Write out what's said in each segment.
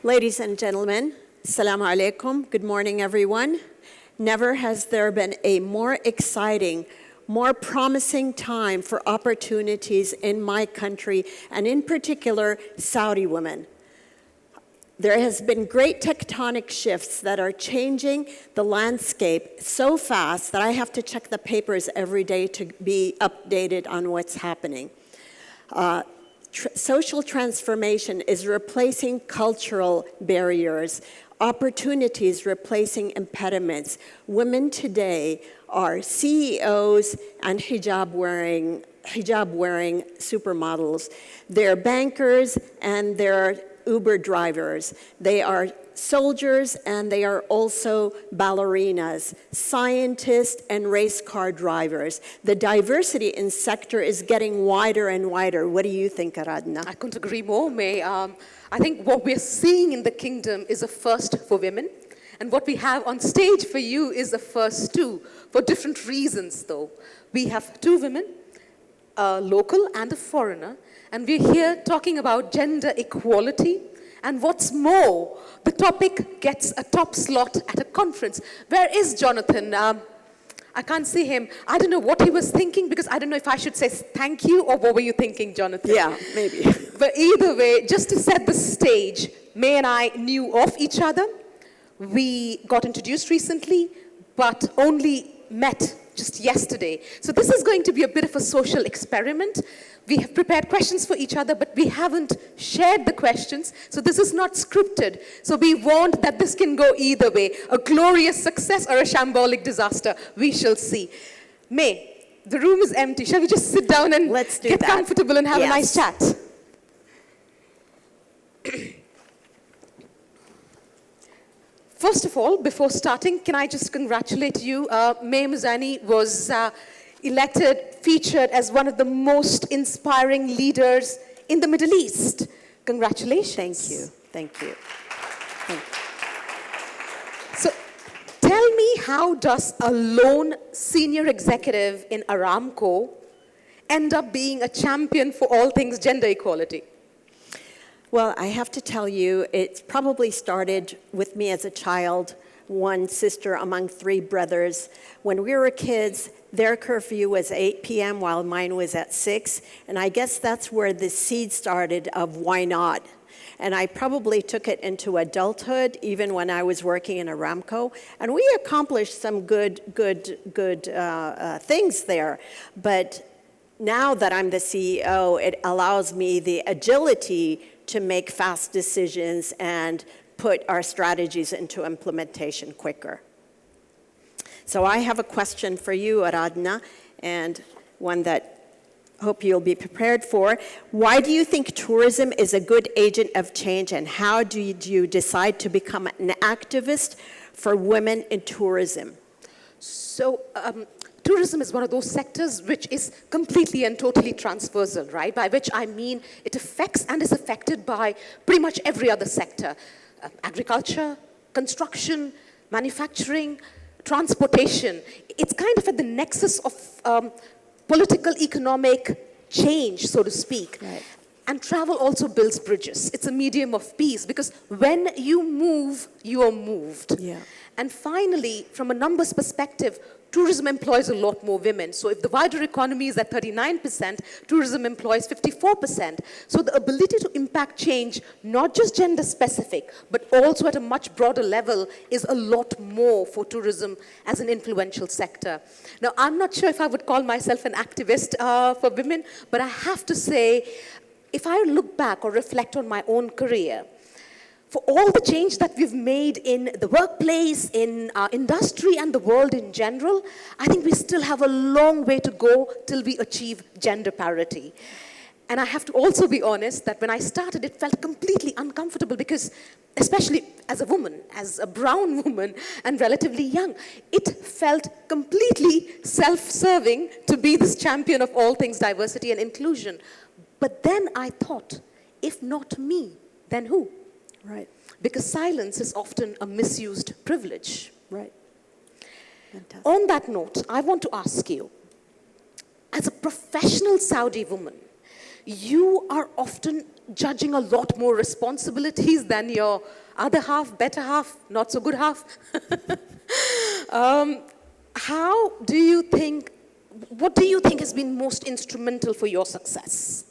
Ladies and gentlemen, assalamu alaikum. Good morning, everyone. Never has there been a more exciting, more promising time for opportunities in my country, and in particular, Saudi women. There has been great tectonic shifts that are changing the landscape so fast that I have to check the papers every day to be updated on what's happening. Social transformation is replacing cultural barriers, opportunities replacing impediments. Women today are CEOs and hijab-wearing supermodels. They're bankers and they're Uber drivers. They are soldiers and they are also ballerinas, scientists and race car drivers. The diversity in sector is getting wider and wider. What do you think, Aradhana? I couldn't agree more, May. I think what we're seeing in the kingdom is a first for women. And what we have on stage for you is a first too, for different reasons though. We have two women, a local and a foreigner, and we're here talking about gender equality. And what's more, the topic gets a top slot at a conference. Where is Jonathan? I can't see him. I don't know what he was thinking, because I don't know if I should say thank you, or what were you thinking, Jonathan? Yeah, maybe. But either way, just to set the stage, May and I knew of each other. We got introduced recently, but only met just yesterday. So this is going to be a bit of a social experiment. We have prepared questions for each other, but we haven't shared the questions, so this is not scripted. So we warned that this can go either way, a glorious success or a shambolic disaster. We shall see. May, the room is empty. Shall we just sit down and get comfortable and have a nice chat? First of all, before starting, can I just congratulate you? May Mozaini was elected, featured as one of the most inspiring leaders in the Middle East. Congratulations. Thank you. Thank you. Thank you. So tell me, how does a lone senior executive in Aramco end up being a champion for all things gender equality? Well, I have to tell you, it probably started with me as a child, one sister among three brothers. When we were kids, their curfew was 8 p.m. while mine was at 6. And I guess that's where the seed started of why not. And I probably took it into adulthood, even when I was working in Aramco. And we accomplished some good things there. But now that I'm the CEO, it allows me the agility to make fast decisions and put our strategies into implementation quicker. So I have a question for you, Aradhana, and one that I hope you'll be prepared for. Why do you think tourism is a good agent of change, and how did you decide to become an activist for women in tourism? So, tourism is one of those sectors which is completely and totally transversal, right? By which I mean it affects and is affected by pretty much every other sector. Agriculture, construction, manufacturing, transportation. It's kind of at the nexus of political, economic change, so to speak. Right. And travel also builds bridges. It's a medium of peace, because when you move, you are moved. Yeah. And finally, from a numbers perspective, tourism employs a lot more women. So if the wider economy is at 39%, tourism employs 54%. So the ability to impact change, not just gender specific, but also at a much broader level, is a lot more for tourism as an influential sector. Now, I'm not sure if I would call myself an activist for women, but I have to say, if I look back or reflect on my own career, for all the change that we've made in the workplace, in our industry, and the world in general, I think we still have a long way to go till we achieve gender parity. And I have to also be honest that when I started, it felt completely uncomfortable, because, especially as a woman, as a brown woman, and relatively young, it felt completely self-serving to be this champion of all things diversity and inclusion. But then I thought, if not me, then who? Right. Because silence is often a misused privilege. Right. Fantastic. On that note, I want to ask you, as a professional Saudi woman, you are often judging a lot more responsibilities than your other half, better half, not so good half. How do you think, what do you think has been most instrumental for your success?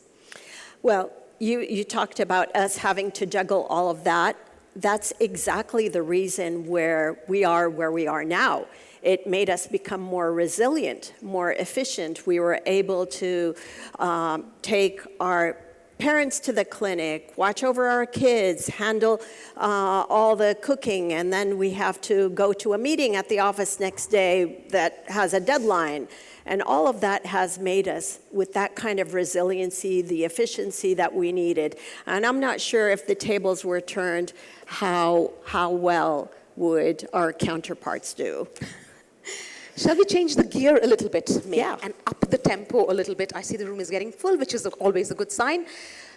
Well, you talked about us having to juggle all of that. That's exactly the reason where we are now. It made us become more resilient, more efficient. We were able to take our parents to the clinic, watch over our kids, handle all the cooking, and then we have to go to a meeting at the office next day that has a deadline. And all of that has made us, with that kind of resiliency, the efficiency that we needed. And I'm not sure if the tables were turned, how well would our counterparts do. Shall we change the gear a little bit, May, Yeah. and up the tempo a little bit? I see the room is getting full, which is always a good sign.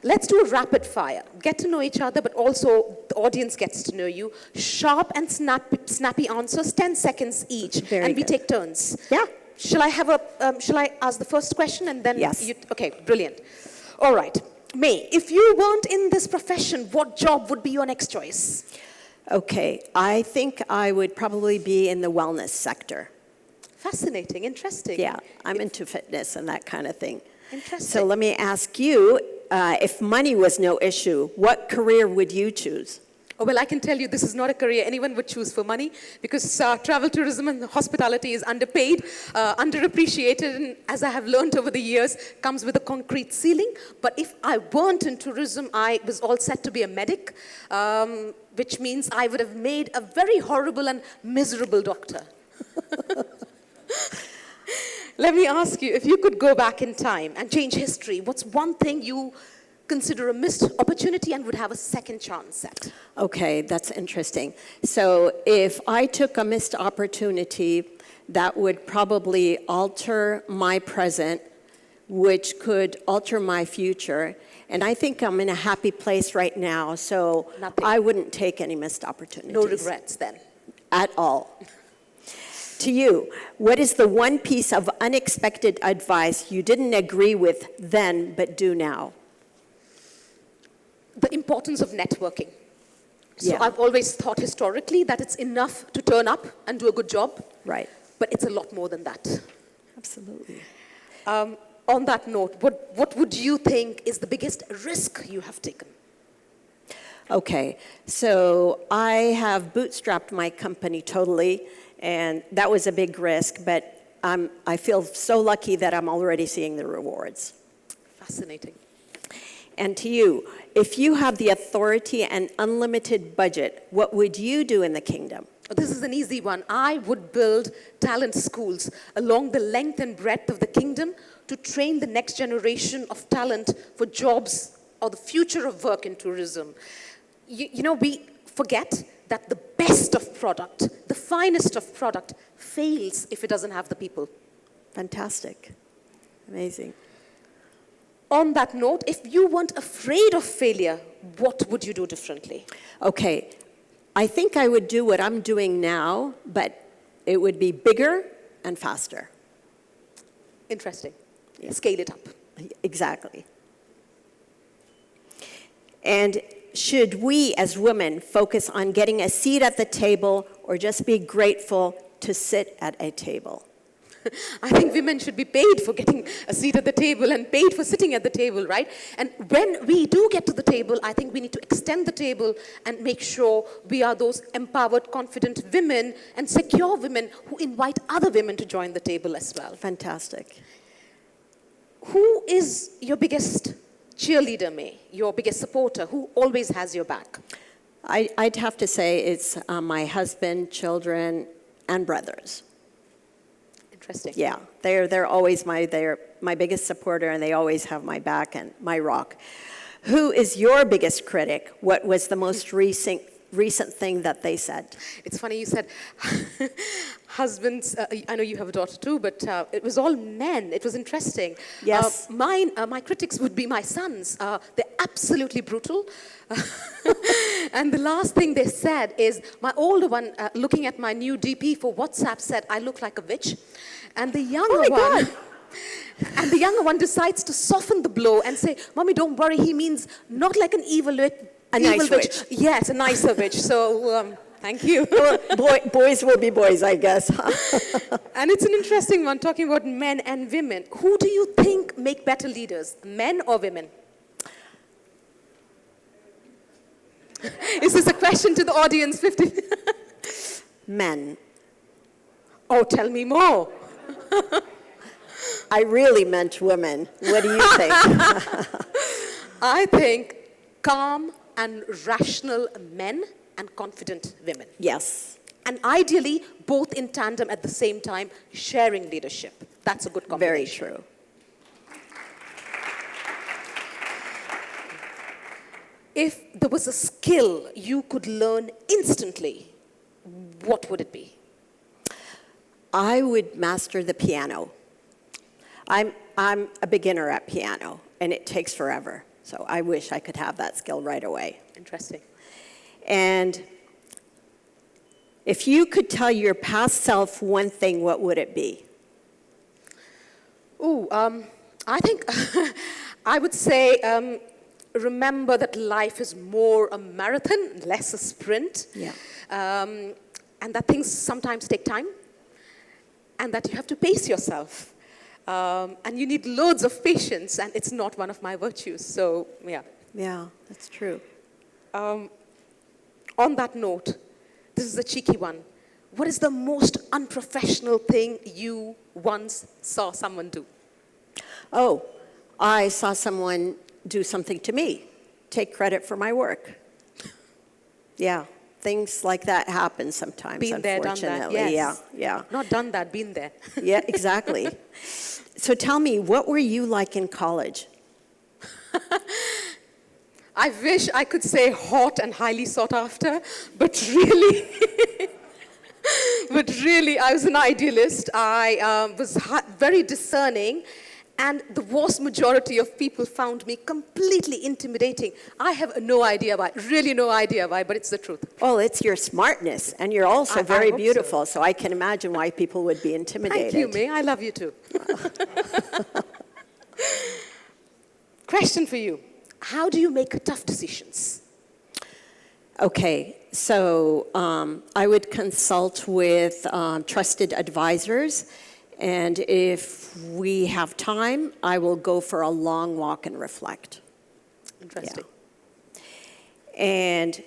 Let's do a rapid fire. Get to know each other, but also the audience gets to know you. Sharp and snappy answers, 10 seconds each. Very and we good. take turns. Yeah. Shall I ask the first question and then Yes. Okay, brilliant. All right. May, if you weren't in this profession, what job would be your next choice? Okay, I think I would probably be in the wellness sector. Fascinating, interesting. Yeah, I'm into fitness and that kind of thing. Interesting. So let me ask you, if money was no issue, what career would you choose? Oh, well, I can tell you this is not a career anyone would choose for money because travel, tourism, and hospitality is underpaid, underappreciated, and as I have learned over the years, comes with a concrete ceiling. But if I weren't in tourism, I was all set to be a medic, which means I would have made a very horrible and miserable doctor. Let me ask you, if you could go back in time and change history, what's one thing you consider a missed opportunity and would have a second chance at? Okay, that's interesting. So if I took a missed opportunity, that would probably alter my present, which could alter my future. And I think I'm in a happy place right now, so Nothing. I wouldn't take any missed opportunities. No regrets then. At all. To you, what is the one piece of unexpected advice you didn't agree with then but do now? The importance of networking. So Yeah. I've always thought historically that it's enough to turn up and do a good job, Right. but it's a lot more than that. Absolutely. On that note, what would you think is the biggest risk you have taken? Okay, so I have bootstrapped my company totally, and that was a big risk, but I feel so lucky that I'm already seeing the rewards. Fascinating. And to you, if you have the authority and unlimited budget, what would you do in the kingdom? This is an easy one. I would build talent schools along the length and breadth of the kingdom to train the next generation of talent for jobs or the future of work in tourism. You know, we forget that the best of product, the finest of product, fails if it doesn't have the people. Fantastic. Amazing. On that note, if you weren't afraid of failure, what would you do differently? Okay, I think I would do what I'm doing now, but it would be bigger and faster. Interesting. Yeah. Scale it up. Exactly. And should we as women focus on getting a seat at the table or just be grateful to sit at a table? I think women should be paid for getting a seat at the table and paid for sitting at the table, right? And when we do get to the table, I think we need to extend the table and make sure we are those empowered, confident women and secure women who invite other women to join the table as well. Fantastic. Who is your biggest cheerleader, May? Your biggest supporter? Who always has your back? I'd have to say it's my husband, children, and brothers. Interesting. Yeah, they're always my biggest supporter, and they always have my back and my rock. Who is your biggest critic? What was the most recent thing that they said? It's funny you said husbands. I know you have a daughter too, but it was all men. It was interesting. Yes. My critics would be my sons. They're absolutely brutal. And the last thing they said is, my older one, looking at my new DP for WhatsApp, said, I look like a witch. And the younger one, And the younger one decides to soften the blow and say, Mommy, don't worry, he means not like an evil witch. A nice witch. Yes, a nicer witch. So, thank you. Well, boys will be boys, I guess. And it's an interesting one, talking about men and women. Who do you think make better leaders, men or women? Is this a question to the audience? 50. Men. Oh, tell me more. I really meant women. What do you think? I think calm and rational men and confident women. Yes. And ideally, both in tandem at the same time, sharing leadership. That's a good combination. Very true. If there was a skill you could learn instantly, what would it be? I would master the piano. I'm a beginner at piano, and it takes forever. So I wish I could have that skill right away. Interesting. And if you could tell your past self one thing, what would it be? I think I would say remember that life is more a marathon, less a sprint. Yeah. And that things sometimes take time. And that you have to pace yourself. And you need loads of patience, and it's not one of my virtues. So, yeah. Yeah, that's true. On that note, this is a cheeky one. What is the most unprofessional thing you once saw someone do? Oh, I saw someone do something to me, take credit for my work. Yeah, things like that happen sometimes, Been there, done that, unfortunately. yes. Yeah. Not done that, been there. Yeah, exactly. So tell me, what were you like in college? I wish I could say hot and highly sought after, but really, I was an idealist. I was very discerning, and the vast majority of people found me completely intimidating. I have no idea why, really no idea why, but it's the truth. Well, it's your smartness, and you're also I very hope beautiful, so I can imagine why people would be intimidated. Thank you, May. I love you too. Question for you. How do you make tough decisions? Okay, so I would consult with trusted advisors, and if we have time, I will go for a long walk and reflect. Interesting. Yeah. And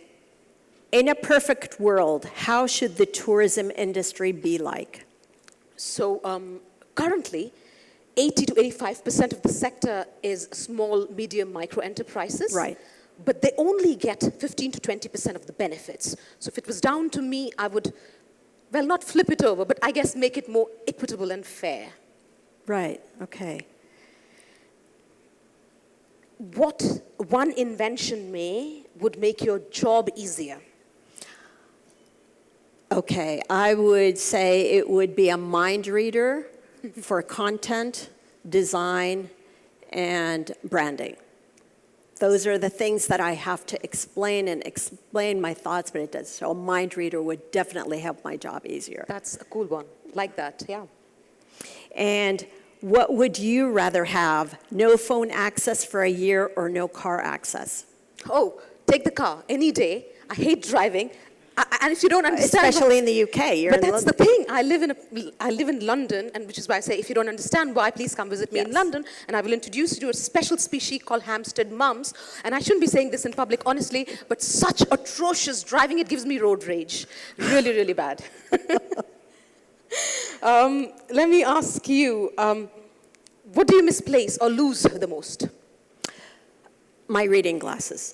in a perfect world, how should the tourism industry be like? So currently, 80 to 85% of the sector is small, medium, micro enterprises. Right. But they only get 15 to 20% of the benefits. So if it was down to me, I would, well, not flip it over, but I guess make it more equitable and fair. Right, okay. What one invention would make your job easier? Okay, I would say it would be a mind reader for content, design, and branding. Those are the things that I have to explain my thoughts, but it does. So a mind reader would definitely help my job easier. That's a cool one. Like that, yeah. And what would you rather have? No phone access for a year or no car access? Oh, take the car any day. I hate driving. And if you don't understand, especially in the UK, but that's the thing. I live in London, and which is why I say, if you don't understand why, please come visit me in London, and I will introduce you to a special species called Hampstead mums. And I shouldn't be saying this in public, honestly, but such atrocious driving, it gives me road rage, really, really bad. Let me ask you, what do you misplace or lose the most? My reading glasses.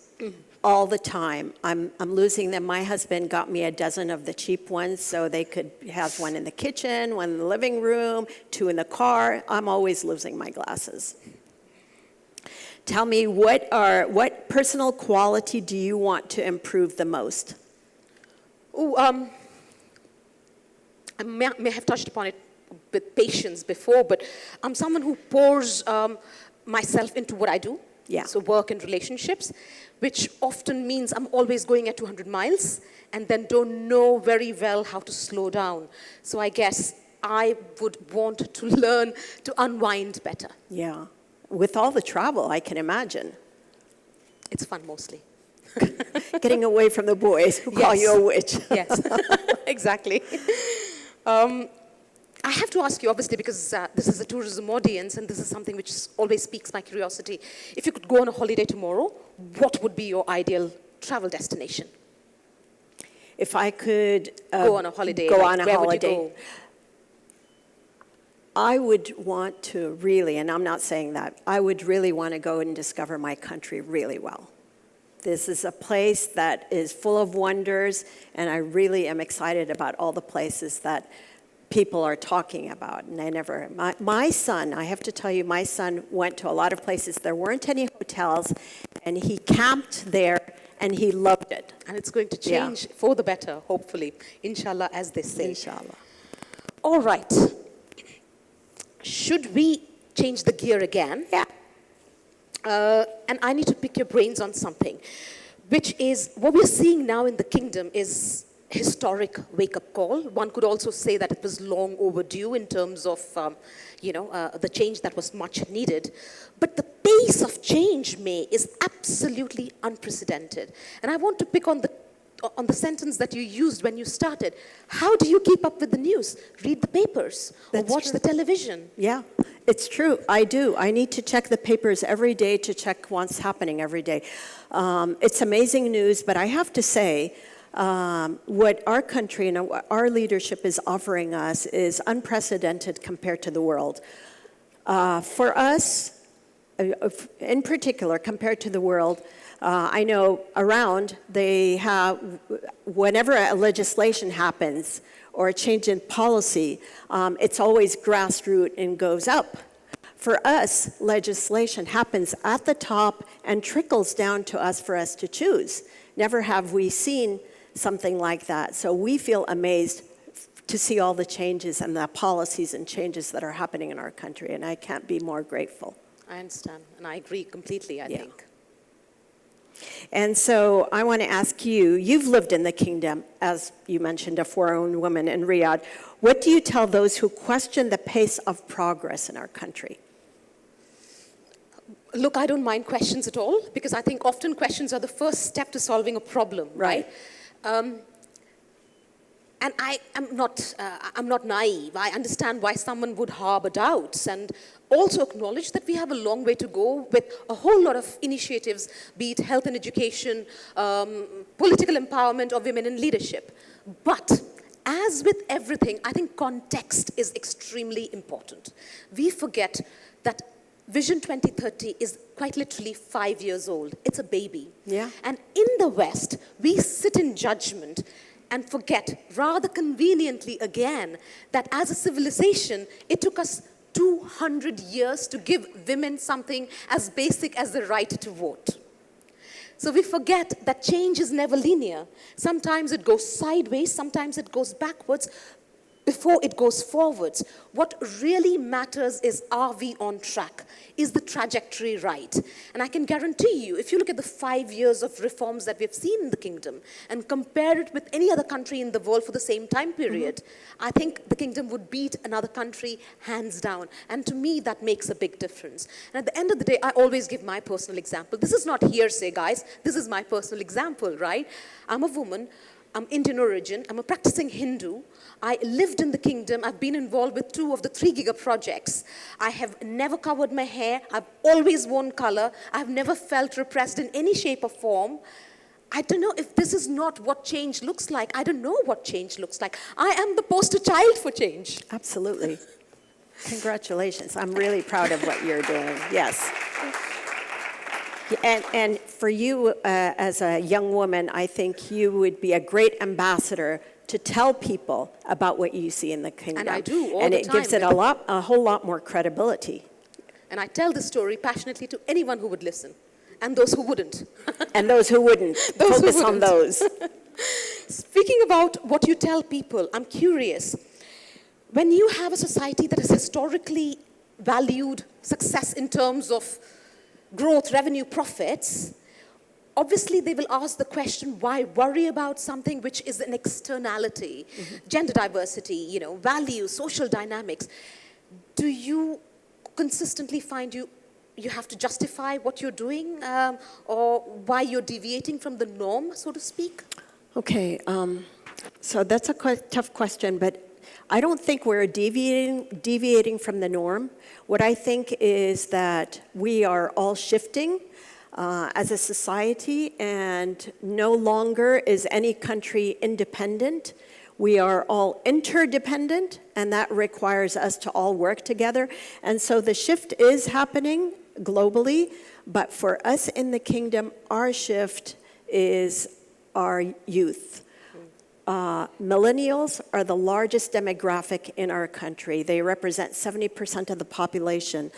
All the time. I'm losing them. My husband got me a dozen of the cheap ones so they could have one in the kitchen, one in the living room, 2 in the car. I'm always losing my glasses. Tell me, what personal quality do you want to improve the most? I may have touched upon it with patience before, but I'm someone who pours myself into what I do. Yeah. So work and relationships, which often means I'm always going at 200 miles and then don't know very well how to slow down. So I guess I would want to learn to unwind better. Yeah. With all the travel, I can imagine. It's fun mostly. Getting away from the boys who call you a witch. Yes, exactly. I have to ask you, obviously, because this is a tourism audience and this is something which always piques my curiosity. If you could go on a holiday tomorrow, what would be your ideal travel destination? If I could go on a holiday, where would you go? I would want to really, and I'm not saying that, I would really want to go and discover my country really well. This is a place that is full of wonders, and I really am excited about all the places that people are talking about. And my son, I have to tell you, my son went to a lot of places. There weren't any hotels, and he camped there, and he loved it. And it's going to change for the better, hopefully. Inshallah, as they say. Inshallah. All right. Should we change the gear again? Yeah. And I need to pick your brains on something, which is what we're seeing now in the kingdom is historic wake-up call. One could also say that it was long overdue in terms of, the change that was much needed. But the pace of change, May, is absolutely unprecedented. And I want to pick on the sentence that you used when you started. How do you keep up with the news? Read the papers or watch the television. Yeah, it's true. I do. I need to check the papers every day to check what's happening every day. It's amazing news, but I have to say, what our country and our leadership is offering us is unprecedented compared to the world. For us, in particular, compared to the world, I know around they have, whenever a legislation happens or a change in policy, it's always grassroots and goes up. For us, legislation happens at the top and trickles down to us for us to choose. Never have we seen something like that. So we feel amazed to see all the changes and the policies and changes that are happening in our country, and I can't be more grateful. I understand, and I agree completely, I think. And so I want to ask you, you've lived in the kingdom, as you mentioned, a foreign woman in Riyadh. What do you tell those who question the pace of progress in our country? Look, I don't mind questions at all, because I think often questions are the first step to solving a problem, right? And I'm not naive. I understand why someone would harbor doubts and also acknowledge that we have a long way to go with a whole lot of initiatives, be it health and education, political empowerment of women in leadership. But as with everything, I think context is extremely important. We forget that Vision 2030 is quite literally 5 years old. It's a baby. Yeah. And in the West, we sit in judgment and forget, rather conveniently again, that as a civilization, it took us 200 years to give women something as basic as the right to vote. So we forget that change is never linear. Sometimes it goes sideways, sometimes it goes backwards, before it goes forwards. What really matters is, are we on track? Is the trajectory right? And I can guarantee you, if you look at the 5 years of reforms that we've seen in the kingdom and compare it with any other country in the world for the same time period, I think the kingdom would beat another country hands down. And to me, that makes a big difference. And at the end of the day, I always give my personal example. This is not hearsay, guys. This is my personal example, right? I'm a woman. I'm Indian origin. I'm a practicing Hindu. I lived in the kingdom. I've been involved with 2 of the 3 giga projects. I have never covered my hair. I've always worn color. I've never felt repressed in any shape or form. I don't know if this is not what change looks like. I don't know what change looks like. I am the poster child for change. Absolutely. Congratulations. I'm really proud of what you're doing. Yes. And for you, as a young woman, I think you would be a great ambassador to tell people about what you see in the kingdom. And I do all and the it time. gives it a whole lot more credibility. And I tell the story passionately to anyone who would listen, and those who wouldn't. And those who wouldn't. Focus on those. Speaking about what you tell people, I'm curious. When you have a society that has historically valued success in terms of growth, revenue, profits, obviously they will ask the question, why worry about something which is an externality, gender diversity, you know, values, social dynamics. Do you consistently find you have to justify what you're doing or why you're deviating from the norm, so to speak? Okay, so that's a quite tough question, but I don't think we're deviating from the norm. What I think is that we are all shifting as a society, and no longer is any country independent. We are all interdependent, and that requires us to all work together. And so the shift is happening globally, but for us in the kingdom, our shift is our youth. Millennials are the largest demographic in our country. They represent 70% of the population.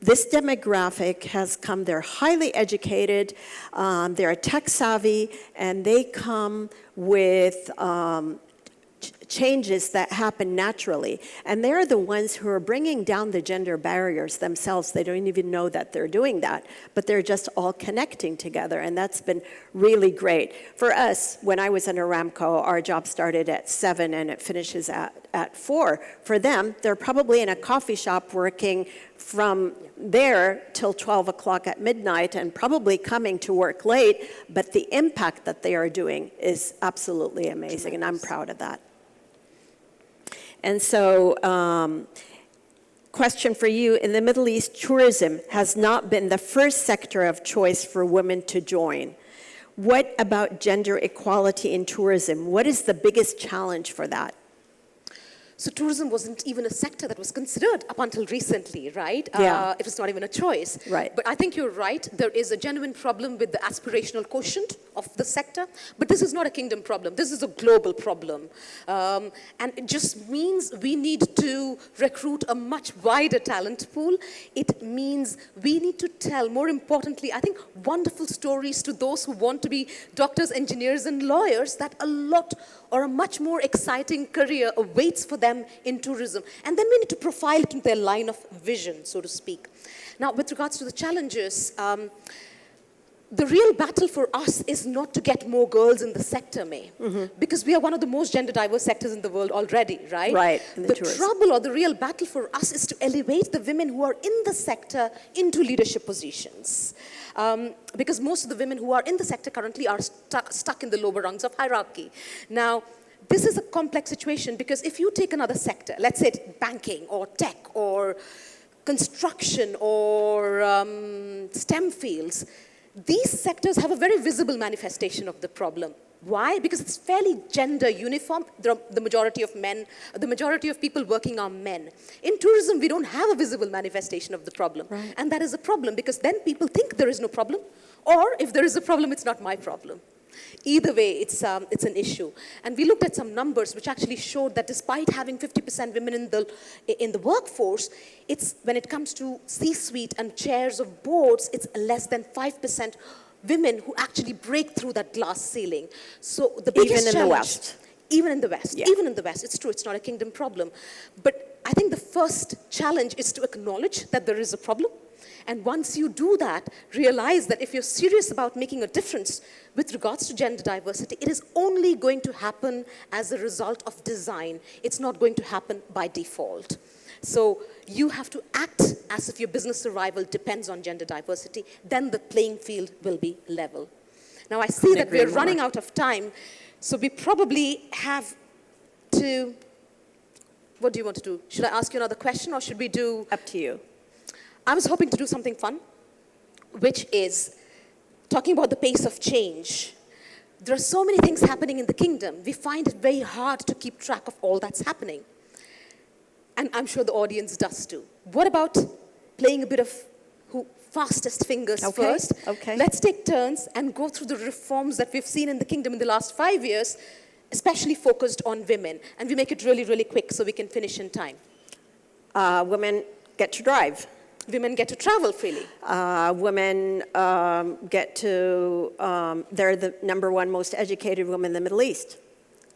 This demographic has come, they're highly educated, they're tech savvy, and they come with changes that happen naturally. And they're the ones who are bringing down the gender barriers themselves. They don't even know that they're doing that, but they're just all connecting together, and that's been really great. For us, when I was in Aramco, our job started at 7 and it finishes at 4. For them, they're probably in a coffee shop working from there till 12 o'clock at midnight and probably coming to work late, but the impact that they are doing is absolutely amazing, and I'm proud of that. And so, question for you, in the Middle East, tourism has not been the first sector of choice for women to join. What about gender equality in tourism? What is the biggest challenge for that? So tourism wasn't even a sector that was considered up until recently, right? Yeah. It was not even a choice. Right. But I think you're right. There is a genuine problem with the aspirational quotient of the sector. But this is not a kingdom problem. This is a global problem. And it just means we need to recruit a much wider talent pool. It means we need to tell, more importantly, I think, wonderful stories to those who want to be doctors, engineers, and lawyers, that a lot or a much more exciting career awaits for them in tourism. And then we need to profile it in their line of vision, so to speak. Now, with regards to the challenges, the real battle for us is not to get more girls in the sector, May, because we are one of the most gender diverse sectors in the world already, right? Right. The trouble or the real battle for us is to elevate the women who are in the sector into leadership positions. Because most of the women who are in the sector currently are stuck in the lower rungs of hierarchy. Now, this is a complex situation because if you take another sector, let's say banking or tech or construction or STEM fields, these sectors have a very visible manifestation of the problem. Why? Because it's fairly gender uniform. The majority of men, the majority of people working are men. In tourism, we don't have a visible manifestation of the problem. Right. And that is a problem because then people think there is no problem, or if there is a problem, it's not my problem. Either way, it's an issue. And we looked at some numbers which actually showed that despite having 50% women in the workforce, it's when it comes to C-suite and chairs of boards, it's less than 5% women who actually break through that glass ceiling. So the biggest Even in challenge, the West. Even in the West. Yeah. Even in the West. It's true, it's not a kingdom problem. But I think the first challenge is to acknowledge that there is a problem. And once you do that, realize that if you're serious about making a difference with regards to gender diversity, it is only going to happen as a result of design. It's not going to happen by default. So you have to act as if your business survival depends on gender diversity. Then the playing field will be level. Now I see that we're running out of time, so we probably have to, what do you want to do? Should I ask you another question or should we do? Up to you. I was hoping to do something fun, which is talking about the pace of change. There are so many things happening in the kingdom. We find it very hard to keep track of all that's happening. And I'm sure the audience does too. What about playing a bit of fastest fingers first? Okay. Let's take turns and go through the reforms that we've seen in the kingdom in the last 5 years, especially focused on women. And we make it really, really quick so we can finish in time. Women get to drive. Women get to travel freely. Women get to, they're the #1 most educated women in the Middle East.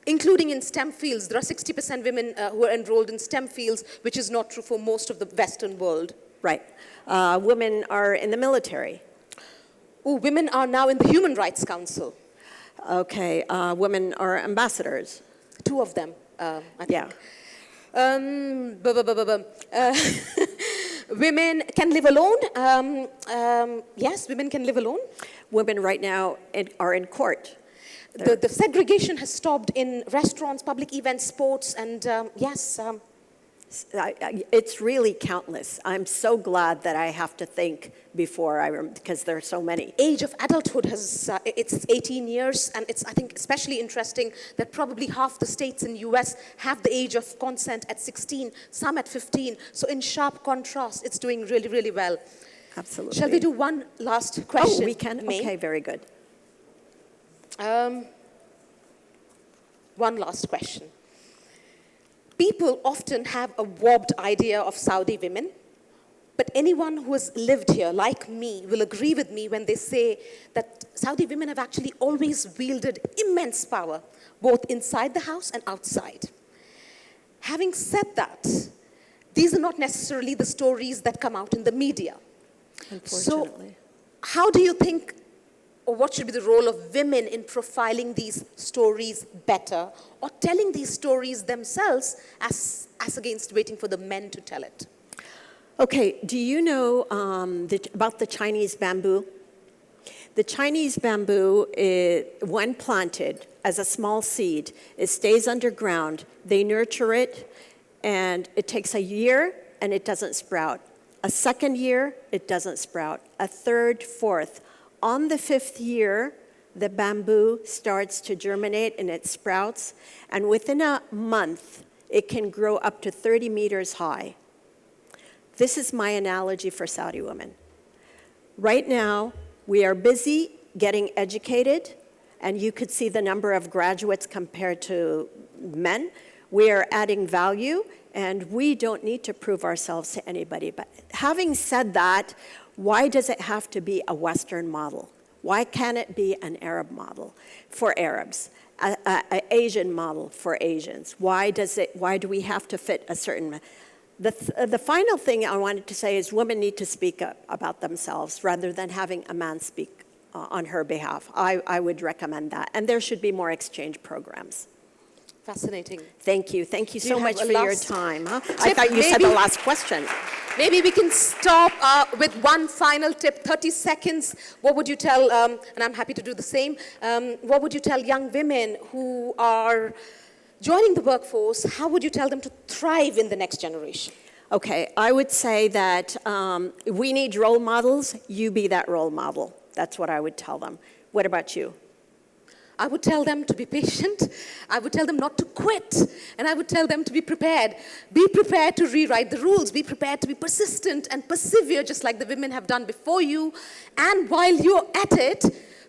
Including in STEM fields. There are 60% women who are enrolled in STEM fields, which is not true for most of the Western world. Right. Women are in the military. Oh, women are now in the Human Rights Council. Okay, women are ambassadors. 2 of them, I think. Yeah. Women can live alone. Yes, women can live alone. Women right now are in court. The segregation has stopped in restaurants, public events, sports, and yes. It's really countless. I'm so glad that I have to think before because there are so many. Age of adulthood it's 18 years, and it's, I think, especially interesting that probably half the states in US have the age of consent at 16, some at 15. So in sharp contrast, it's doing really, really well. Absolutely. Shall we do one last question? Oh, we can? May? Okay, very good. One last question. People often have a warped idea of Saudi women, but anyone who has lived here, like me, will agree with me when they say that Saudi women have actually always wielded immense power, both inside the house and outside. Having said that, these are not necessarily the stories that come out in the media. Unfortunately. So, how do you think, or what should be the role of women in profiling these stories better, or telling these stories themselves as against waiting for the men to tell it? Okay, do you know about the Chinese bamboo? The Chinese bamboo, when planted as a small seed, it stays underground. They nurture it, and it takes a year, and it doesn't sprout. A second year, it doesn't sprout. A third, fourth. On the 5th year, the bamboo starts to germinate and it sprouts, and within a month, it can grow up to 30 meters high. This is my analogy for Saudi women. Right now, we are busy getting educated, and you could see the number of graduates compared to men. We are adding value, and we don't need to prove ourselves to anybody. But having said that, why does it have to be a Western model? Why can't it be an Arab model for Arabs, an Asian model for Asians? Why do we have to fit a certain? The final thing I wanted to say is women need to speak up about themselves rather than having a man speak on her behalf. I would recommend that, and there should be more exchange programs. Fascinating. Thank you. Thank you so much for your time. Huh? I Tip, thought you said the last question. Maybe we can stop with one final tip, 30 seconds. What would you tell, and I'm happy to do the same, what would you tell young women who are joining the workforce? How would you tell them to thrive in the next generation? Okay, I would say that we need role models. You be that role model. That's what I would tell them. What about you? I would tell them to be patient. I would tell them not to quit. And I would tell them to be prepared. Be prepared to rewrite the rules. Be prepared to be persistent and persevere, just like the women have done before you. And while you're at it,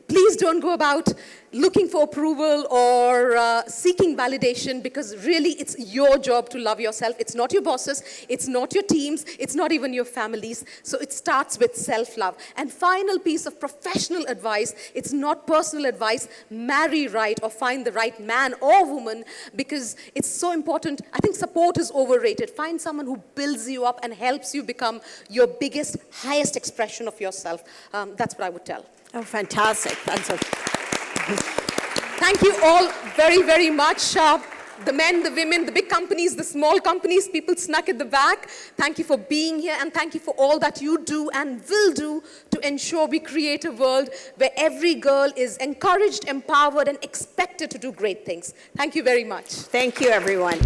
please don't go about looking for approval or seeking validation, because really it's your job to love yourself. It's not your bosses, it's not your teams, it's not even your families. So it starts with self-love. And final piece of professional advice, it's not personal advice, marry right or find the right man or woman, because it's so important. I think support is overrated. Find someone who builds you up and helps you become your biggest, highest expression of yourself. That's what I would tell. Oh, fantastic. That's a... Thank you all very, very much. The men, the women, the big companies, the small companies, people snuck at the back. Thank you for being here, and thank you for all that you do and will do to ensure we create a world where every girl is encouraged, empowered, and expected to do great things. Thank you very much. Thank you, everyone.